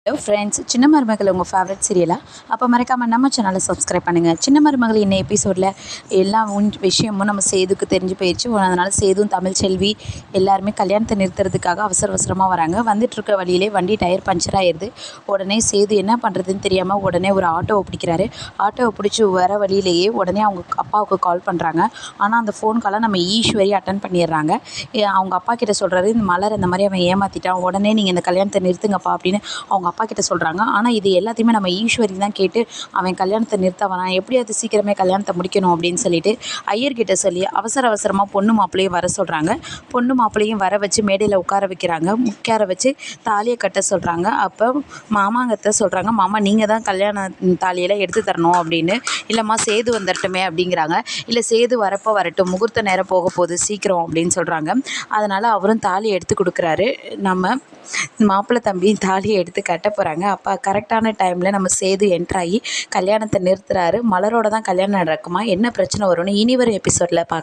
Hello friends, சின்ன மருமகள் உங்கள் ஃபேவரட் சீரியலா? அப்போ மறக்காமல் நம்ம சேனலை சப்ஸ்கிரைப் பண்ணுங்கள். சின்ன மருமகள் இன்ன எபிசோடில் எல்லா விஷயமும் நம்ம சேதுக்கு தெரிஞ்சு போயிடுச்சு. அதனால் சேதும் தமிழ்ச்செல்வி எல்லாருமே கல்யாணத்தை நிறுத்துறதுக்காக அவசர அவசரமாக வராங்க. வந்துட்டுருக்க வழியிலே வண்டி டயர் பஞ்சர் ஆயிடுது. உடனே சேது என்ன பண்ணுறதுன்னு தெரியாமல் உடனே ஒரு ஆட்டோவை பிடிக்கிறாரு. ஆட்டோவை பிடிச்சி வர வழியிலேயே உடனே அவங்க அப்பாவுக்கு கால் பண்ணுறாங்க. ஆனால் அந்த ஃபோன் காலை நம்ம ஈஸ்வரி அட்டன் பண்ணிடுறாங்க. அவங்க அப்பா கிட்ட சொல்கிறாரு, இந்த மலர் இந்த மாதிரி அவன் ஏமாற்றிட்டான், உடனே நீங்கள் இந்த கல்யாணத்தை நிறுத்துங்கப்பா அப்படின்னு அவங்க அப்பா கிட்ட சொல்கிறாங்க. ஆனால் இது எல்லாத்தையுமே நம்ம ஈஸ்வரி தான் கேட்டு அவன் கல்யாணத்தை நிறுத்த வரான், எப்படியாவது சீக்கிரமே கல்யாணத்தை முடிக்கணும் அப்படின்னு சொல்லிட்டு ஐயர்கிட்ட சொல்லி அவசர அவசரமாக பொண்ணு மாப்பிள்ளையும் வர சொல்கிறாங்க. பொண்ணு மாப்பிள்ளையும் வர வச்சு மேடையில் உட்கார வைக்கிறாங்க. உட்கார வச்சு தாலியை கட்ட சொல்கிறாங்க. அப்போ மாமாங்கத்தை சொல்கிறாங்க, மாமா நீங்கள் தான் கல்யாண தாலியெல்லாம் எடுத்து தரணும் அப்படின்னு. இல்லைம்மா சேது வந்துடட்டுமே அப்படிங்கிறாங்க. இல்லை சேது வரப்போ வரட்டும், முகூர்த்த நேரம் போக போகுது சீக்கிரம் அப்படின்னு சொல்கிறாங்க. அதனால் அவரும் தாலியை எடுத்து கொடுக்குறாரு. நம்ம மாப்பிள்ளை தம்பி தாலியை எடுத்து கட்ட போகிறாங்க. அப்போ கரெக்டான டைமில் நம்ம சேது என்ட்ராகி கல்யாணத்தை நிறுத்துறாரு. மலரோட தான் கல்யாணம் நடக்குமா, என்ன பிரச்சனை வரும்னு இனி வரும் எபிசோடில் பார்க்கலாம்.